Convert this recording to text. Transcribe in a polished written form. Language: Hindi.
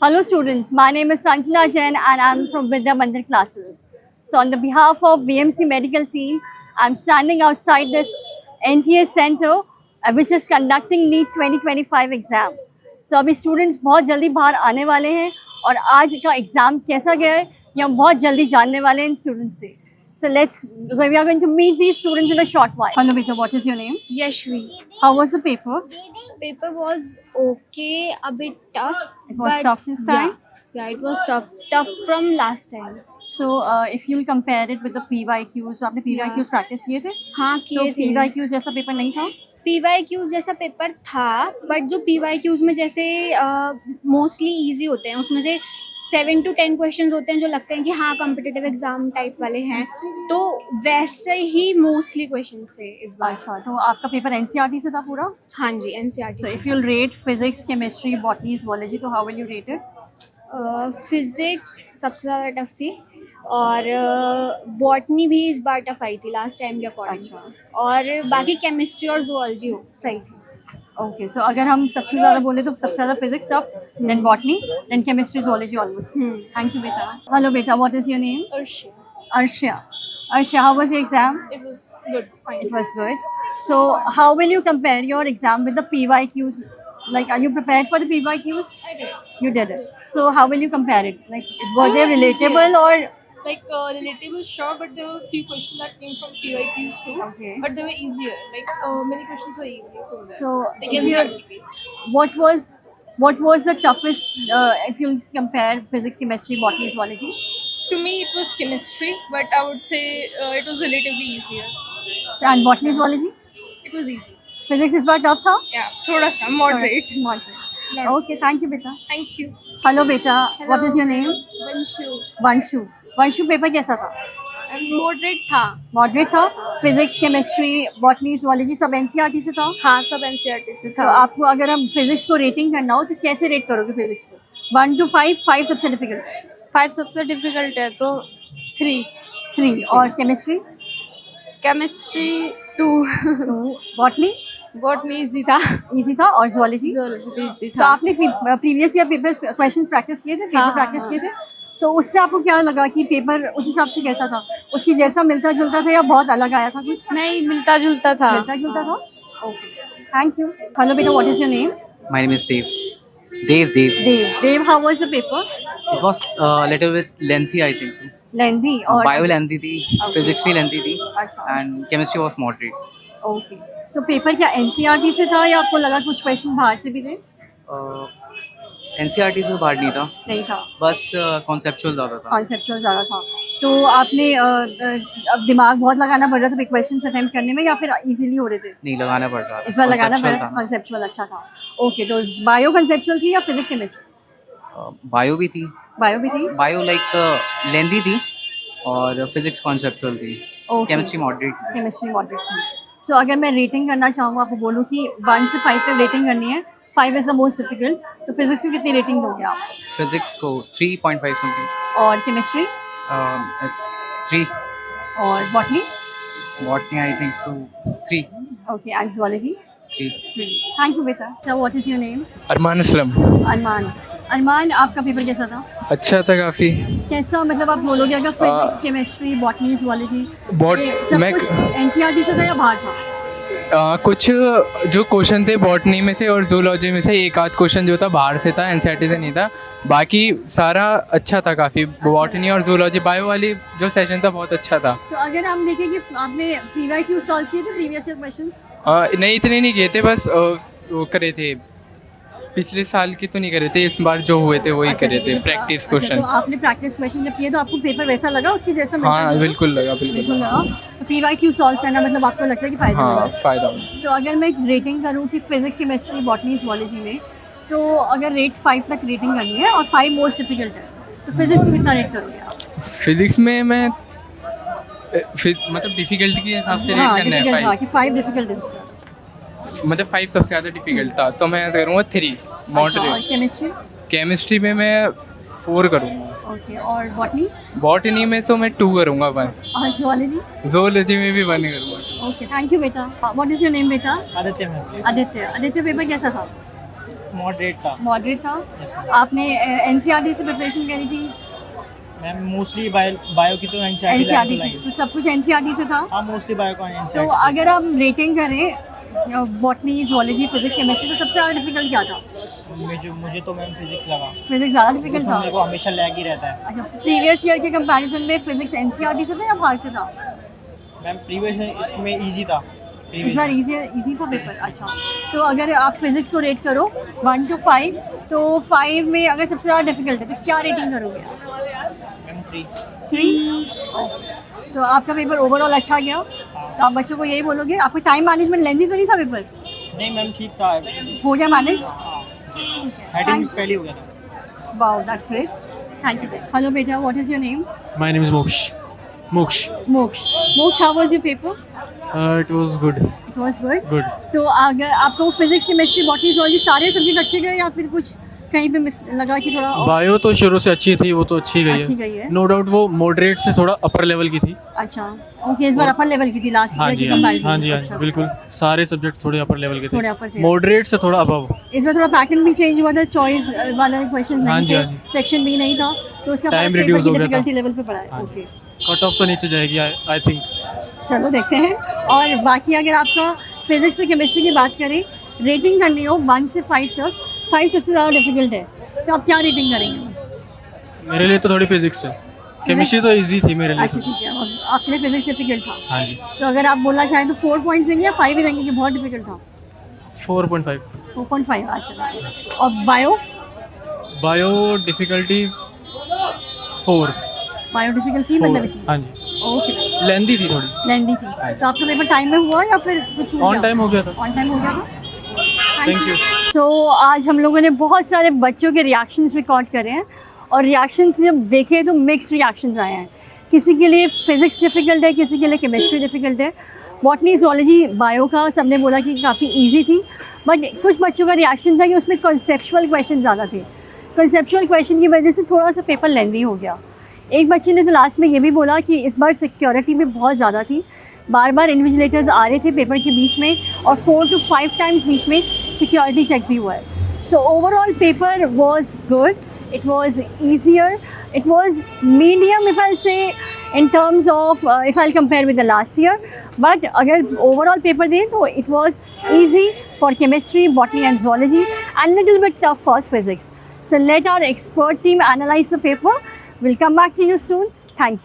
Hello students, my name is Sanjana Jain and I'm from Vidya Mandir classes. So on the behalf of VMC medical team, I'm standing outside this NTA center which is conducting NEET 2025 exam. So अभी students बहुत जल्दी बाहर आने वाले हैं और आज का एग्ज़ाम कैसा गया है ये हम बहुत जल्दी जानने वाले हैं इन students से. So we are going to meet these students in a short while. Hello beta, what is your name? Yashvi. How was the paper? Paper was okay, a bit tough. It was tough this time? Yeah, it was tough. Tough from last time. So if you'll compare it with the PYQs, आपने PYQs practice किए थे? हाँ तो किए थे. PYQs जैसा पेपर नहीं था? PYQs जैसा पेपर था, बट जो PYQs में जैसे मोस्टली इजी होते हैं, उसमें से 7 to 10 क्वेश्चंस होते हैं जो लगते हैं कि हाँ कॉम्पिटिटिव एग्जाम टाइप वाले हैं, तो वैसे ही मोस्टली क्वेश्चंस थे इस बार. अच्छा, तो आपका पेपर NCERT से था पूरा? हाँ जी, NCERT So से. if you'll rate physics, chemistry, botany, zoology, तो how will you rate it? Physics सबसे ज़्यादा टफ थी और बॉटनी भी इस बार टफ आई थी लास्ट टाइम के अकॉर्डिंग. अच्छा. और बाकी केमिस्ट्री और जूलॉजी सही थी. Okay, so अगर हम सबसे ज़्यादा बोले तो सबसे ज़्यादा physics tough, then botany, then chemistry, zoology almost. Thank you beta. Hello beta, what is your name? Arshia. Arshia. Arshia, how was your exam? It was good, fine. It was good. So how will you compare your exam with the PYQs? Like, are you prepared for the PYQs? I did. You did it. So how will you compare it? Like, were they They were relatable or? Like relatable, sure, but there were a few questions that came from PYQs too. Okay. But they were easier. Like many questions were easier. So Like if you- NCERT based. what was the toughest if you compare physics, chemistry, botany, zoology? To me, it was chemistry, but I would say it was relatively easier. And botany, zoology? It was easy. Physics is bar tough था? Yeah, thoda sa moderate. Moderate. Not- Okay, thank you beta. Thank you. Hello beta. What is your name? Vanshu. Vanshu. Vanshu paper कैसा था? मॉडरेट था. मॉडरेट था. फिजिक्स, केमिस्ट्री, बॉटनी, zoology सब NCERT से था? हाँ, सब NCERT से तो आपको अगर हम फिजिक्स को रेटिंग करना हो तो कैसे रेट करोगे फिजिक्स को? 1 to 5, 5 सबसे डिफिकल्ट है. 5 सबसे डिफिकल्ट है तो 3. 3 और केमिस्ट्री? केमिस्ट्री 2. तो बॉटनी बॉटनी इजी था. इजी था और zoology? जूलॉजी भी इजी तो आपने previous year papers questions practice किए थे, पेपर प्रैक्टिस किए थे, तो उससे आपको क्या लगा कि पेपर उस हिसाब से कैसा था? उसकी जैसा मिलता जुलता था या बहुत अलग आया था कुछ? नहीं, मिलता जुलता था. मिलता जुलता था. Okay, thank you. हेलो बेटा, what is your name? My name is Dave. Dave. Dave, how was the paper? It was little bit lengthy, I think. So. Lengthy और Bio lengthy थी, Okay. physics भी lengthy थी, अच्छा. and chemistry was moderate. Okay, so paper क्या NCERT से था या आपको लगा कुछ क्वेश्चन बाहर से भी थे? NCERT से बाहर नहीं था, नहीं था, बस conceptual ज़्यादा था. कॉन्सेप्चुअल ज़्यादा था. तो आपने अब दिमाग बहुत लगाना पड़ रहा था क्वेश्चन अटेम्प्ट करने में या फिर इजीली हो रहे थे? नहीं लगाना पड़ रहा था. इस बार लगाना Conceptual पड़ा. था. कॉन्सेप्चुअल अच्छा था. ओके, तो बायो कॉन्सेप्चुअल थी या फिजिक्स केमिस्ट्री? Bio भी थी. बायो भी थी. Bio like lengthy थी और physics conceptual थी. Okay, Chemistry moderate. Chemistry moderate थी. सो अगर मैं रेटिंग करना चाहूँ, आपको बोलूँ कि 1 से 5 तक रेटिंग करनी है, 5 इज़ द मोस्ट डिफिकल्ट, तो फिजिक्स में कितनी रेटिंग दोगे आप? Physics को 3.5 something. और केमिस्ट्री It's 3. और botany? Botany I think so 3. Okay, and zoology 3. 3. Thank you बेटा. So what is your name? Arman Aslam. Arman. Arman, आपका पेपर कैसा था? अच्छा था काफ़ी. कैसा मतलब आप बोलोगे अगर फिजिक्स, केमिस्ट्री, बॉटनी, zoology सब मैं कुछ NCERT से था या बाहर था? कुछ जो क्वेश्चन थे बॉटनी में से और जूलॉजी में से एक आध क्वेश्चन जो था बाहर से था, NCERT से नहीं था. बाकी सारा अच्छा था काफ़ी. बॉटनी और जूलॉजी बायो वाली जो सेशन था बहुत अच्छा था. तो अगर हम देखें कि आपने PYQ सॉल्व किए थे प्रीवियस ईयर क्वेश्चंस? नहीं इतने नहीं किए थे, बस वो करे थे. पिछले साल की तो नहीं करे थे, इस बार जो हुए थे वही करे थे प्रैक्टिस तो क्वेश्चन. आपने प्रैक्टिस क्वेश्चन जब किए तो आपको पेपर वैसा लगा उसके जैसा मिलता हाँ जुलता? बिल्कुल लगा, बिल्कुल बिल्कुल. लगा. तो PYQ सॉल्व करना मतलब आपको लगता है कि फायदा हाँ होगा? फ़ायदा. तो अगर मैं रेटिंग करूँ कि फिजिक्स, केमिस्ट्री, बॉटनी, zoology में, तो अगर रेट 5 तक रेटिंग करनी है और 5 मोस्ट डिफिकल्ट है, तो फिजिक्स में कितना रेट करोगे आप? फिजिक्स में मैं मतलब डिफ़िकल्टी के हिसाब से हाँ, रेट करना है डिफिकल्ट था 5. कि 5 डिफिकल्ट है. मतलब 5 सबसे ज़्यादा डिफ़िकल्ट था, तो मैं ऐसा करूँगा 3 और मॉडरेट. केमिस्ट्री? केमिस्ट्री में मैं 4 करूँगा. ओके, और बॉटनी बॉटनी में तो मैं 2 करूँगा 1. और zoology? जोलॉजी में भी 1 करूँगा. ओके, थैंक यू बेटा. व्हाट इज़ योर नेम बेटा? आदित्य मैम. आदित्य. आदित्य, पेपर कैसा था? मॉडरेट था। मॉडरेट था। Yes, ma'am. आपने एनसीईआरटी से प्रिपरेशन करी थी? मैम मोस्टली बायो की तो एनसीईआरटी एनसीईआरटी से, तो सब कुछ एनसीईआरटी से था। हाँ मोस्टली बायो का तो एनसीईआरटी। अगर आप रेटिंग करें बॉटनी, जूलॉजी, फिजिक्स, केमिस्ट्री, तो सबसे ज़्यादा डिफिकल्ट क्या था? मुझे तो मैम फिजिक्स लगा। फिजिक्स ज़्यादा डिफिकल्ट उसमें था। मेरे को हमेशा लैग ही रहता है। अच्छा, प्रीवियस ईयर के कंपैरिजन में फिजिक्स एनसीईआरटी से था या बाहर से था? मैम प्रीवियस इसमें इजी था। इस बार इजी था पेपर। अच्छा, तो अगर आप फिजिक्स को रेट करो 1 to 5, तो 5 में अगर सबसे ज़्यादा डिफिकल्ट है तो क्या रेटिंग करोगे? मैम 3। 3। तो आपका पेपर ओवरऑल अच्छा गया, तो आप बच्चों को यही बोलोगे? आपका टाइम मैनेजमेंट लेंदी तो नहीं था पेपर? नहीं मैम ठीक था। हो गया मैनेज? हाँ 30 मिनट्स पहले हो गया था। Wow, that's great, thank you. Hello बेटा, what is your name? My name is Moksh. Moksh, how was your paper? It was good. It was good. Good. तो अगर आपको फिजिक्स, केमिस्ट्री, बॉटनी, जूलॉजी सारे सब्जेक्ट अच्छे गए या फिर कुछ कहीं पे मिस लगा कि थोड़ा बायो तो शुरू से अच्छी थी, वो तो अच्छी अच्छी गई गई है? है। नो डाउट वो मॉडरेट से थोड़ा अपर लेवल की थी। अच्छा, ओके, इस बार अपर लेवल की थी लास्ट हाँ ईयर जी की हाँ जी कंपैरिजन। हाँ जी हाँ जी बिल्कुल, सारे सब्जेक्ट थोड़े अपर लेवल के थोड़े थे। upper थे। मॉडरेट से थोड़ा अबव। इस बार थोड़ा पैटर्न भी चेंज हुआ था, चॉइस वाला क्वेश्चन हाँ नहीं जी, थे, हाँ जी। सेक्शन भी नहीं था, तो उसका Time पेपर reduce की हो गया था। डिफिकल्टी लेवल पे पड़ा है। हाँ ओके, कट ऑफ तो नीचे जाएगी आई थिंक। चलो देखते हैं। और बाकी अगर आपका फिजिक्स और केमिस्ट्री की बात करें, रेटिंग करनी हो 1 से 5 तक, 5 सबसे ज़्यादा डिफिकल्ट है, तो आप क्या रेटिंग करेंगे? मेरे लिए तो थोड़ी फिजिक्स है। केमिस्ट्री तो इजी थी मेरे अच्छा लिए। ठीक है, और आपके लिए फिजिक्स डिफिकल्ट था, हाँ जी, तो अगर आप बोलना चाहें तो 4 पॉइंट्स देंगे या 5 ही देंगे कि बहुत डिफिकल्ट था? 4.5। 4.5, अच्छा। और bio? Bio difficulty 4। Bio difficult थी मतलब इतनी? हाँ जी, ओके, लेंदी थी थोड़ी। लेंदी थी। तो आपका पेपर टाइम में हुआ या फिर कुछ ऑन टाइम हो गया था। ऑन टाइम हो गया था? Thank you. सो आज हम लोगों ने बहुत सारे बच्चों के रिएक्शंस रिकॉर्ड करे हैं, और रिएक्शंस जब देखे तो मिक्स्ड रिएक्शंस आए हैं। किसी के लिए फिजिक्स डिफ़िकल्ट है, किसी के लिए केमिस्ट्री डिफ़िकल्ट है। बॉटनी, जूलॉजी, बायो का सबने बोला कि काफ़ी इजी थी, बट कुछ बच्चों का रिएक्शन था कि उसमें कॉन्सेप्चुअल क्वेश्चन ज़्यादा थे। कॉन्सेप्चुअल क्वेश्चन की वजह से थोड़ा सा पेपर लेंदी हो गया। एक बच्चे ने तो लास्ट में ये भी बोला कि इस बार सिक्योरिटी भी बहुत ज़्यादा थी, बार बार इन्विजिलेटर्स आ रहे थे पेपर के बीच में, और 4 to 5 टाइम्स बीच में सिक्योरिटी चेक भी हुआ है। So overall paper was good, it was easier, it was medium if I'll say in terms of if I'll compare with the last year, but अगर overall paper दें तो it was easy for chemistry, botany and zoology, and little bit tough for physics. So let our expert team analyze the paper. We'll come back to you soon. Thank you.